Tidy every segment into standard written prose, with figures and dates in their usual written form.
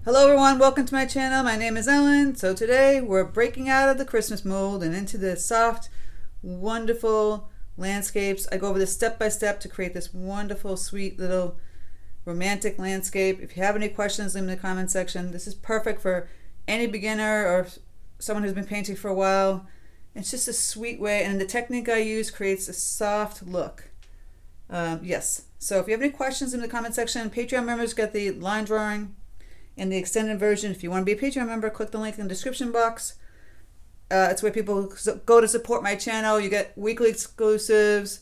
Hello everyone, welcome to my channel. My name is Ellen. So today we're breaking out of the Christmas mold and into the soft, wonderful landscapes. I go over this step by step to create this wonderful, sweet little romantic landscape. If you have any questions, leave them in the comment section. This is perfect for any beginner or someone who's been painting for a while. It's just a sweet way, and the technique I use creates a soft look. Yes, so if you have any questions in the comment section, Patreon members get the line drawing and the extended version. If you want to be a Patreon member, click the link in the description box. It's where people go to support my channel. You get weekly exclusives,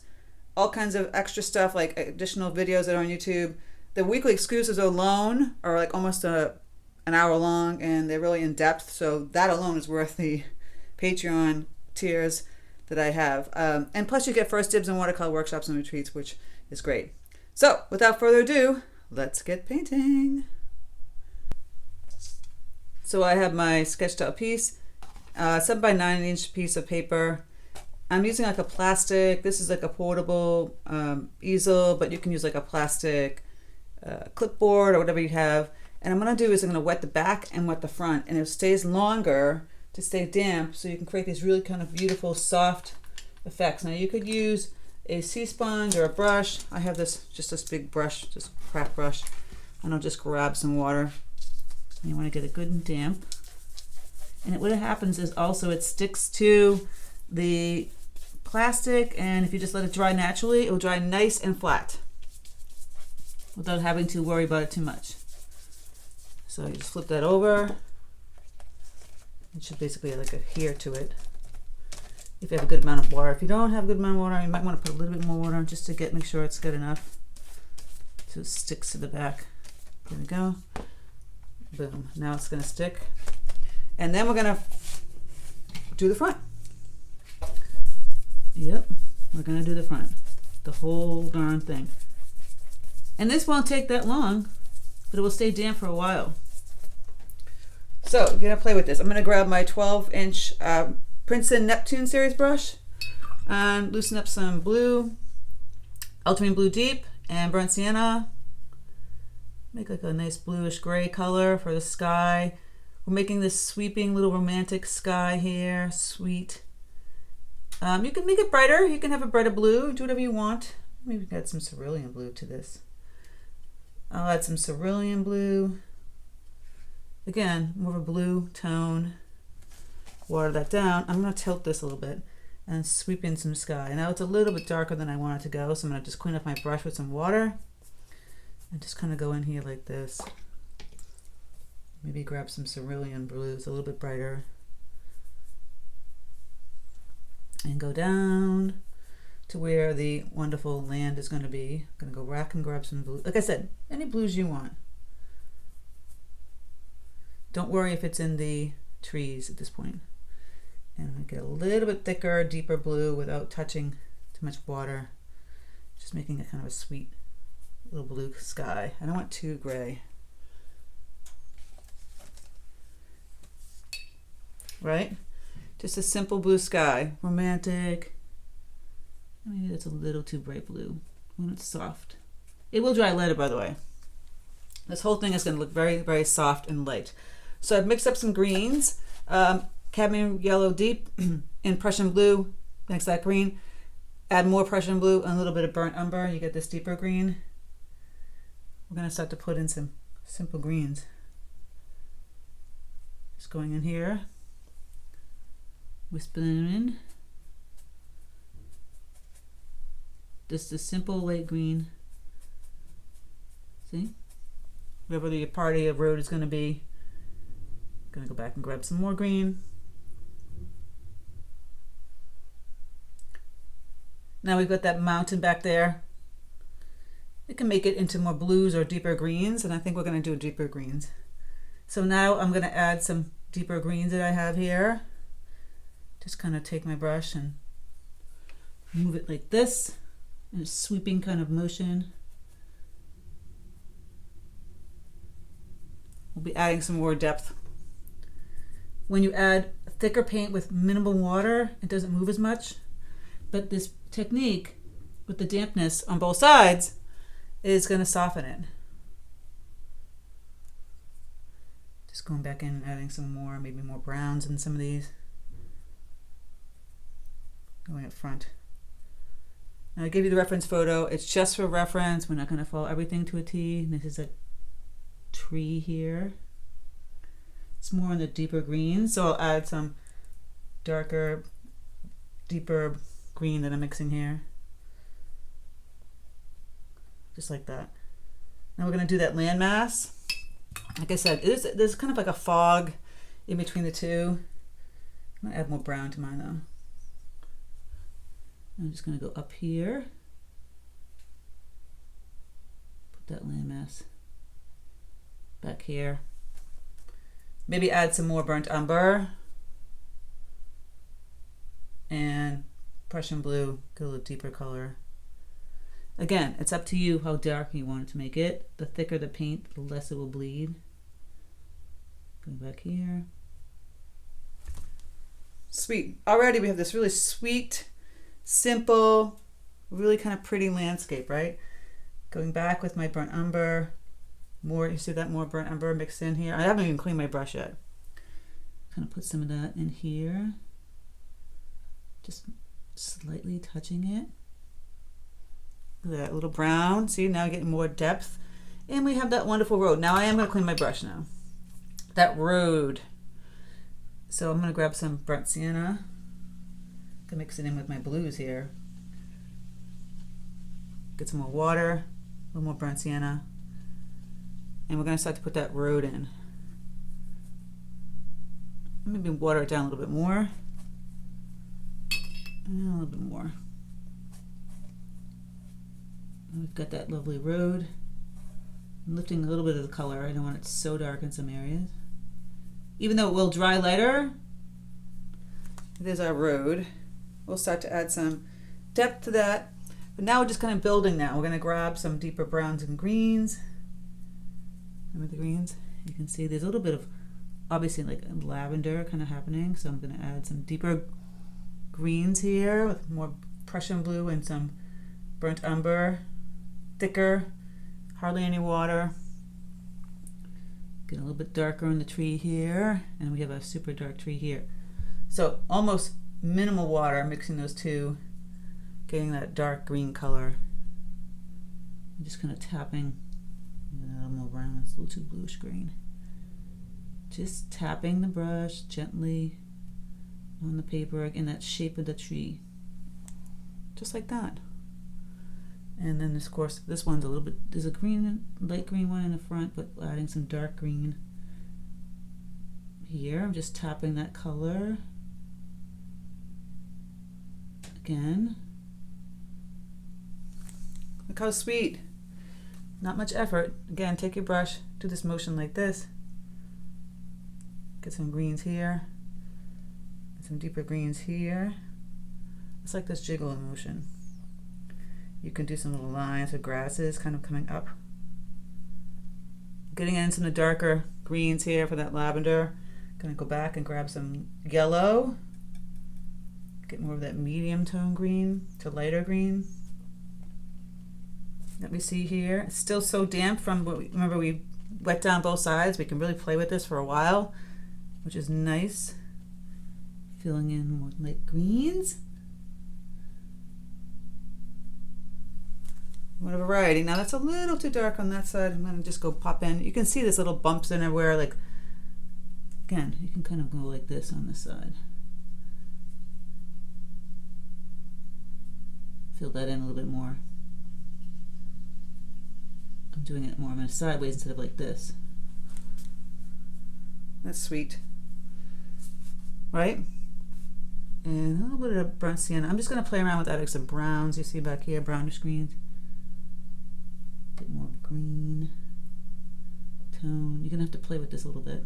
all kinds of extra stuff like additional videos that are on YouTube. The weekly exclusives alone are like almost an hour long, and they're really in depth. So that alone is worth the Patreon tiers that I have. And plus you get first dibs on watercolor workshops and retreats, which is great. So without further ado, let's get painting. So I have my sketched out piece, 7 by 9 inch piece of paper. I'm using like a plastic, this is like a portable easel, but you can use like a plastic clipboard or whatever you have. And I'm gonna do is I'm gonna wet the back and wet the front, and it stays longer to stay damp, so you can create these really kind of beautiful soft effects. Now you could use a sea sponge or a brush. I have just this big brush, just craft brush, and I'll just grab some water. You want to get it good and damp, and what happens is also it sticks to the plastic, and if you just let it dry naturally, it will dry nice and flat without having to worry about it too much. So you just flip that over. It should basically like adhere to it if you have a good amount of water. If you don't have a good amount of water, you might want to put a little bit more water just to make sure it's good enough so it sticks to the back. There we go. Boom. Now it's going to stick. And then we're going to do the front. Yep. We're going to do the front. The whole darn thing. And this won't take that long, but it will stay damp for a while. So I'm going to play with this. I'm going to grab my 12-inch Princeton Neptune series brush and loosen up some blue, ultramarine blue deep, and burnt sienna. Make like a nice bluish gray color for the sky. We're making this sweeping little romantic sky here, sweet. You can make it brighter. You can have a brighter blue. Do whatever you want. Maybe add some cerulean blue to this. I'll add some cerulean blue. Again, more of a blue tone. Water that down. I'm going to tilt this a little bit and sweep in some sky. Now it's a little bit darker than I want it to go, so I'm going to just clean up my brush with some water. And just kind of go in here like this. Maybe grab some cerulean blues, a little bit brighter. And go down to where the wonderful land is going to be. I'm going to go back and grab some blue. Like I said, any blues you want. Don't worry if it's in the trees at this point. And I'm going to get a little bit thicker, deeper blue without touching too much water. Just making it kind of a sweet little blue sky. I don't want too gray. Right? Just a simple blue sky. Romantic. Maybe that's a little too bright blue when it's soft. It will dry later, by the way. This whole thing is going to look very, very soft and light. So I've mixed up some greens. Cadmium yellow deep and Prussian blue. Mix that green. Add more Prussian blue and a little bit of burnt umber. You get this deeper green. We're going to start to put in some simple greens. Just going in here. Whisper them in. Just a simple light green. See? Wherever your party of road is going to be. Going to go back and grab some more green. Now we've got that mountain back there. We can make it into more blues or deeper greens, and I think we're going to do deeper greens. So now I'm going to add some deeper greens that I have here. Just kind of take my brush and move it like this in a sweeping kind of motion. We'll be adding some more depth. When you add thicker paint with minimal water, it doesn't move as much. But this technique with the dampness on both sides is going to soften it. going back in and adding some more, maybe more browns in some of these. Going up front. Now I gave you the reference photo. It's just for reference. We're not going to follow everything to a T. This is a tree here. It's more in the deeper green, so I'll add some darker, deeper green that I'm mixing here. Just like that. Now we're going to do that landmass. Like I said, there's kind of like a fog in between the two. I'm going to add more brown to mine though. I'm just going to go up here. Put that landmass back here. Maybe add some more burnt umber and Prussian blue, get a little deeper color. Again, it's up to you how dark you want it to make it. The thicker the paint, the less it will bleed. Go back here. Sweet. Already we have this really sweet, simple, really kind of pretty landscape, right? Going back with my burnt umber. More, you see that more burnt umber mixed in here. I haven't even cleaned my brush yet. Kind of put some of that in here. Just slightly touching it. Look at that little brown. See, now getting more depth. And we have that wonderful road. Now I am going to clean my brush now. That road. So I'm going to grab some burnt sienna. I can mix it in with my blues here. Get some more water, a little more burnt sienna. And we're going to start to put that road in. Maybe water it down a little bit more. And a little bit more. And we've got that lovely road. I'm lifting a little bit of the color. I don't want it so dark in some areas. Even though it will dry later, there's our road. We'll start to add some depth to that. But now we're just kind of building now. We're going to grab some deeper browns and greens. Remember the greens? You can see there's a little bit of, obviously, like lavender kind of happening. So I'm going to add some deeper greens here with more Prussian blue and some burnt umber. Thicker, hardly any water. Get a little bit darker in the tree here. And we have a super dark tree here. So almost minimal water, mixing those two, getting that dark green color. I'm just kind of tapping. A little more brown, it's a little too bluish green. Just tapping the brush gently on the paper in that shape of the tree. Just like that. And then of course this one's a little bit, there's a green, light green one in the front, but adding some dark green here. I'm just tapping that color. Again. Look how sweet. Not much effort. Again, take your brush, do this motion like this. Get some greens here. Some deeper greens here. It's like this jiggle motion. You can do some little lines of grasses kind of coming up. Getting in some of the darker greens here for that lavender. Gonna go back and grab some yellow. Get more of that medium tone green to lighter green. That we see here. It's still so damp from what remember we wet down both sides. We can really play with this for a while, which is nice. Filling in more light greens. What a variety. Now that's a little too dark on that side. I'm gonna just go pop in. You can see there's little bumps in everywhere. Like, again, you can kind of go like this on this side. Fill that in a little bit more. I'm doing it more. I'm going sideways instead of like this. That's sweet. Right? And a little bit of burnt sienna. I'm just going to play around with adding some browns. You see back here, brownish greens. Get more green tone. You're going to have to play with this a little bit.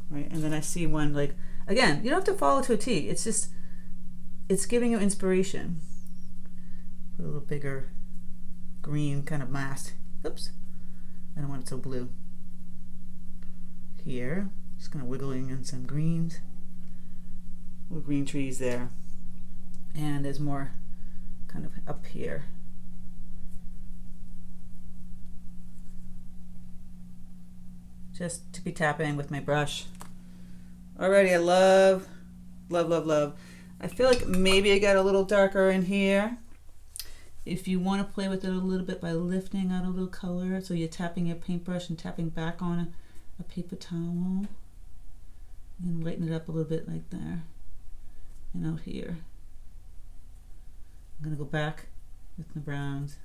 Right, and then I see one like, again, you don't have to follow to a T. It's just, it's giving you inspiration. Put a little bigger green kind of mask. Oops, I don't want it so blue. Here, just kind of wiggling in some greens. Little green trees there. And there's more kind of up here. just to be tapping with my brush. Alrighty, I love, love, love, love. I feel like maybe I got a little darker in here. If you want to play with it a little bit by lifting out a little color, so you're tapping your paintbrush and tapping back on a paper towel, and lighten it up a little bit like there, and out here. I'm going to go back with the browns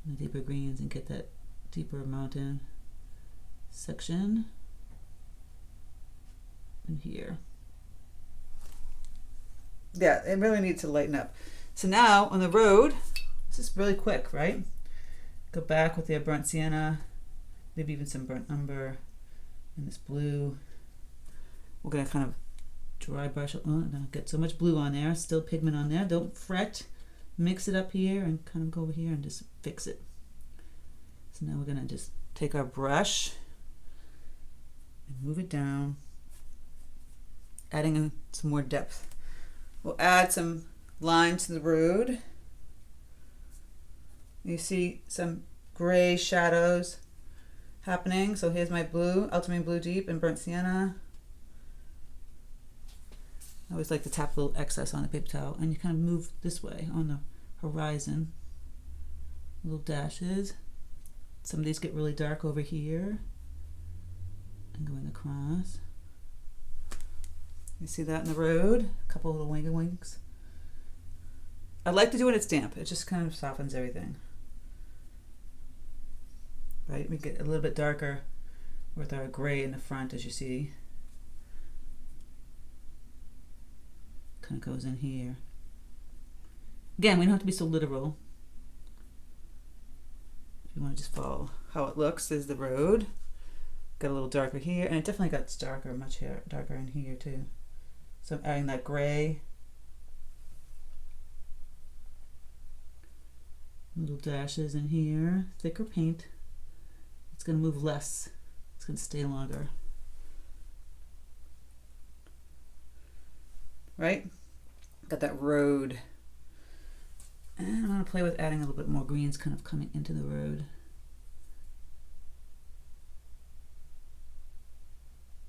and the deeper greens and get that deeper mountain section in here. Yeah, it really needs to lighten up. So now on the road, this is really quick, right? Go back with the burnt sienna, maybe even some burnt umber, and this blue. We're gonna kind of dry brush. Oh, don't get so much blue on there. Still pigment on there. Don't fret. Mix it up here and kind of go over here and just fix it. So now we're gonna just take our brush and move it down, adding in some more depth. We'll add some lines to the road. You see some gray shadows happening. So here's my blue, ultramarine blue deep and burnt sienna. I always like to tap a little excess on the paper towel, and you kind of move this way on the horizon. Little dashes. Some of these get really dark over here and going across. You see that in the road? A couple little winks. I like to do it when it's damp. It just kind of softens everything. Right? We get a little bit darker with our gray in the front, as you see. Kind of goes in here. Again, we don't have to be so literal. If you want to just follow how it looks, is the road. Got a little darker here, and it definitely got darker, much here, darker in here too. So I'm adding that gray. Little dashes in here. Thicker paint. It's going to move less. It's going to stay longer. Right? Got that road. And I'm going to play with adding a little bit more greens kind of coming into the road.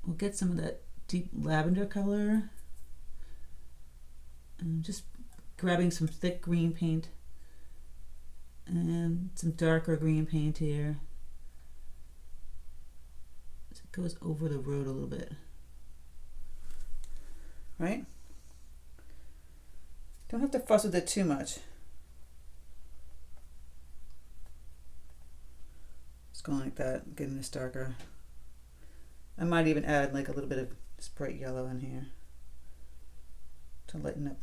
We'll get some of that deep lavender color. And just grabbing some thick green paint and some darker green paint here. So it goes over the road a little bit. Right? Don't have to fuss with it too much. Just going like that, getting this darker. I might even add like a little bit of this bright yellow in here to lighten up.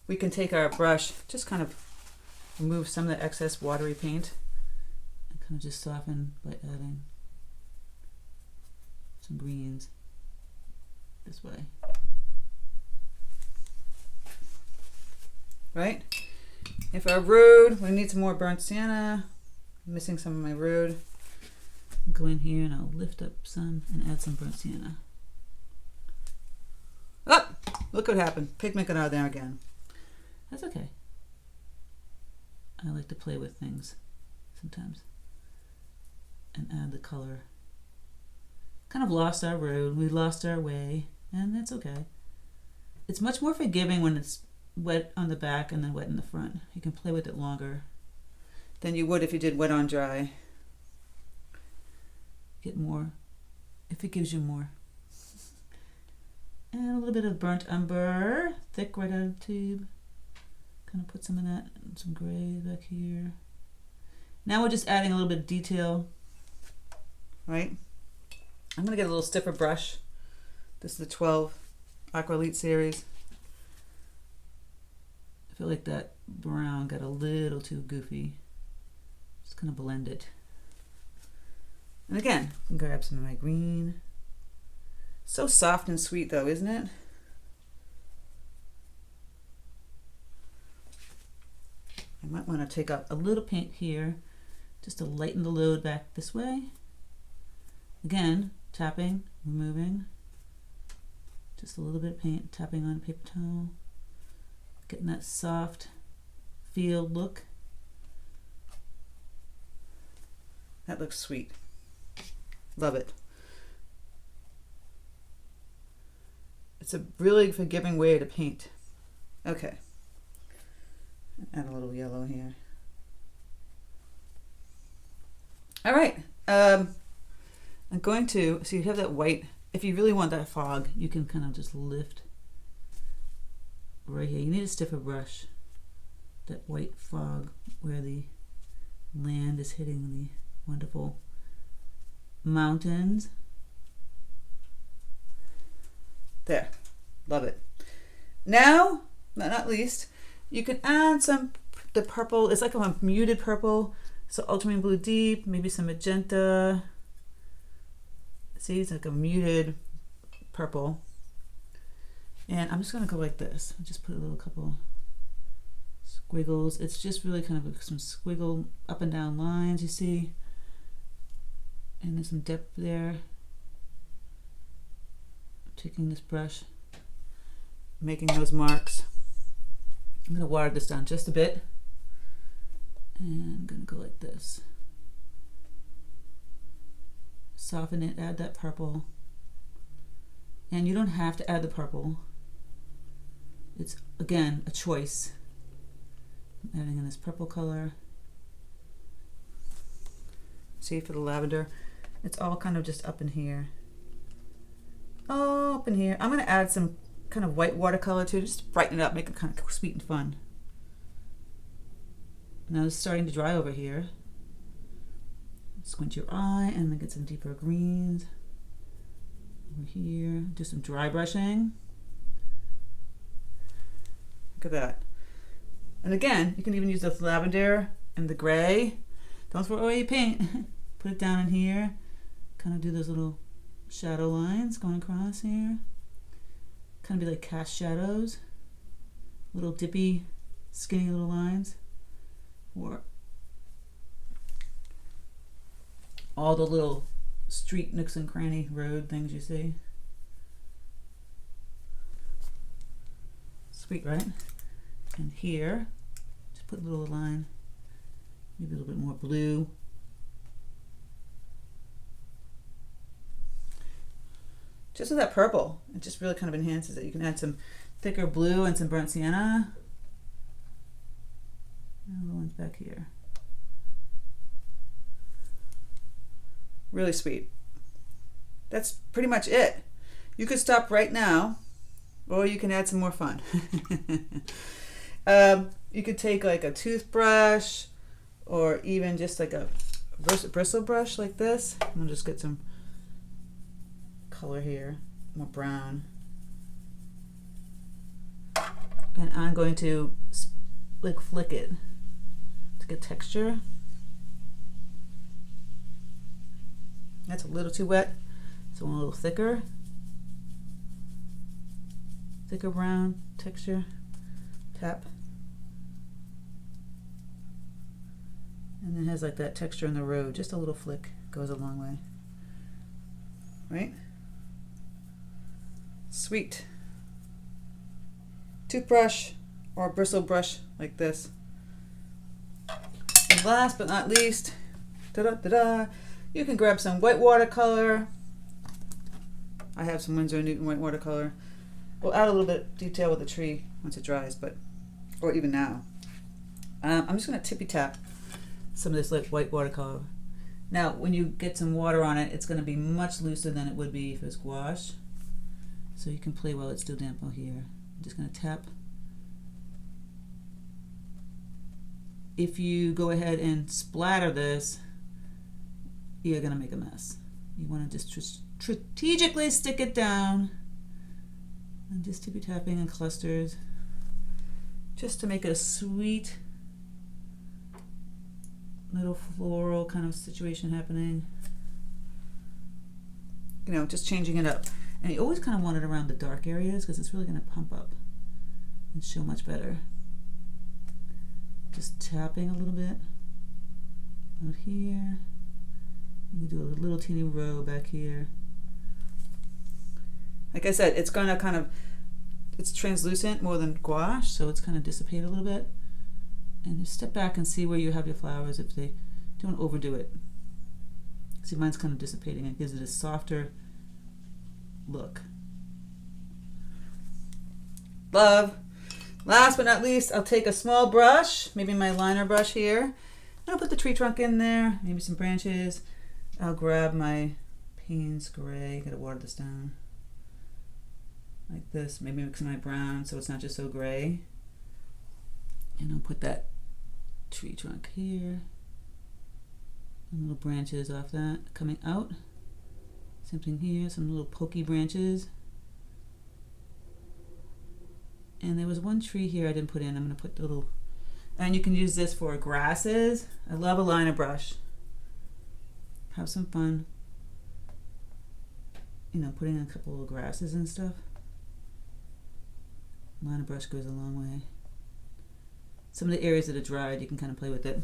We can take our brush, just kind of remove some of the excess watery paint and kind of just soften by adding some greens this way. Right? If our road, we need some more burnt sienna. I'm missing some of my road. I'll go in here and I'll lift up some and add some burnt sienna. Oh, look what happened. Pigment got out of there again. That's okay. I like to play with things sometimes and add the color. Kind of lost our road. We lost our way, and that's okay. It's much more forgiving when it's wet on the back and then wet in the front. You can play with it longer than you would if you did wet on dry. Get more, if it gives you more. And a little bit of burnt umber, thick right out of the tube. Kind of put some of that and some gray back here. Now we're just adding a little bit of detail, right? I'm gonna get a little stiffer brush. This is the 12 Aqua Elite series. I feel like that brown got a little too goofy. Just gonna blend it. And again, I can grab some of my green. So soft and sweet though, isn't it? I might want to take up a little paint here just to lighten the load back this way. Again, tapping, removing. Just a little bit of paint, tapping on a paper towel. Getting that soft field look. That looks sweet. Love it. It's a really forgiving way to paint. Okay. Add a little yellow here. All right. I'm going to, so you have that white. If you really want that fog, you can kind of just lift right here. You need a stiffer brush. That white fog where the land is hitting the wonderful mountains. There. Love it. Now, not least, you can add the purple. It's like a muted purple. So ultramarine blue deep, maybe some magenta. See, it's like a muted purple. And I'm just gonna go like this. I'll just put a little couple squiggles. It's just really kind of some squiggle up and down lines, you see. And there's some depth there. Taking this brush, making those marks. I'm gonna water this down just a bit. And I'm gonna go like this. Soften it, add that purple. And you don't have to add the purple. It's, again, a choice. I'm adding in this purple color. See, for the lavender, it's all kind of just up in here. Oh, up in here. I'm gonna add some kind of white watercolor too, just to brighten it up, make it kind of sweet and fun. Now it's starting to dry over here. Squint your eye and then get some deeper greens over here. Do some dry brushing. Look at that. And again, you can even use the lavender and the gray. Don't throw away your paint. Put it down in here. Kind of do those little shadow lines going across here. Kind of be like cast shadows. Little dippy, skinny little lines. Or all the little street nooks and cranny road things you see. Sweet, right? And here, just put a little line, maybe a little bit more blue. Just with that purple, it just really kind of enhances it. You can add some thicker blue and some burnt sienna. And the ones back here. Really sweet. That's pretty much it. You could stop right now, or you can add some more fun. You could take like a toothbrush, or even just like a bristle brush like this. I'm gonna just get some color here, more brown. And I'm going to like flick it to get texture. That's a little too wet, so I want a little thicker brown texture. Tap. And then it has like that texture in the road. Just a little flick goes a long way. Right? Sweet. Toothbrush or a bristle brush like this. And last but not least, you can grab some white watercolor. I have some Winsor & Newton white watercolor. We'll add a little bit of detail with the tree once it dries, or even now. I'm just going to tippy tap some of this white watercolor. Now, when you get some water on it, it's going to be much looser than it would be if it was gouache. So you can play while it's still damp out here. I'm just going to tap. If you go ahead and splatter this, you're going to make a mess. You want to just strategically stick it down and just tippy tapping in clusters just to make it a sweet little floral kind of situation happening. You know, just changing it up. And you always kind of want it around the dark areas because it's really going to pump up and show much better. Just tapping a little bit out here. You can do a little teeny row back here. Like I said, it's going to kind of, it's translucent more than gouache, so it's kind of dissipate a little bit. And just step back and see where you have your flowers if they don't overdo it. See, mine's kind of dissipating. It gives it a softer look. Love. Last but not least, I'll take a small brush, maybe my liner brush here, and I'll put the tree trunk in there, maybe some branches. I'll grab my Paynes gray, gotta water this down, like this, maybe mix my brown so it's not just so gray. And I'll put that tree trunk here, and little branches off that coming out. Same thing here, some little pokey branches. And there was one tree here I didn't put in. I'm going to put the little, and you can use this for grasses. I love a liner brush. Have some fun, you know, putting in a couple of grasses and stuff. Liner brush goes a long way. Some of the areas that are dried, you can kind of play with it.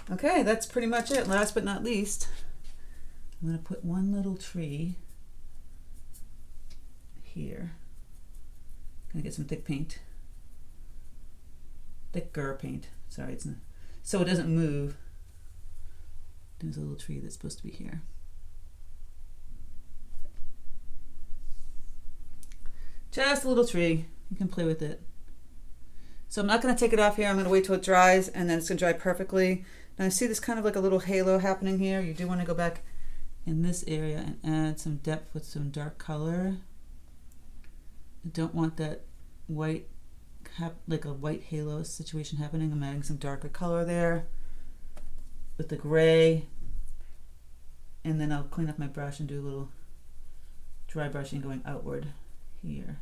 Okay, that's pretty much it. Last but not least, I'm going to put one little tree here. Gonna get some thick paint. Thicker paint. Sorry, it's not, so it doesn't move. There's a little tree that's supposed to be here. Just a little tree. You can play with it. So I'm not gonna take it off here. I'm gonna wait till it dries, and then it's gonna dry perfectly. Now I see this kind of like a little halo happening here. You do want to go back in this area and add some depth with some dark color. I don't want that white, like a white halo situation happening. I'm adding some darker color there with the gray. And then I'll clean up my brush and do a little dry brushing going outward here.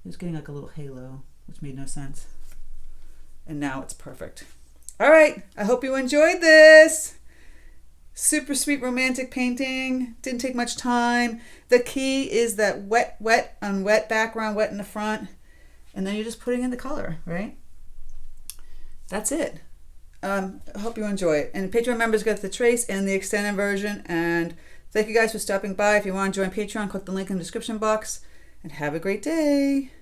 It's getting like a little halo, which made no sense. And now it's perfect. All right, I hope you enjoyed this. Super sweet romantic painting. Didn't take much time. The key is that wet on wet background, wet in the front, and then you're just putting in the color, right? That's it. I hope you enjoy it. And Patreon members get the trace and the extended version. And thank you guys for stopping by. If you want to join Patreon, click the link in the description box. And have a great day.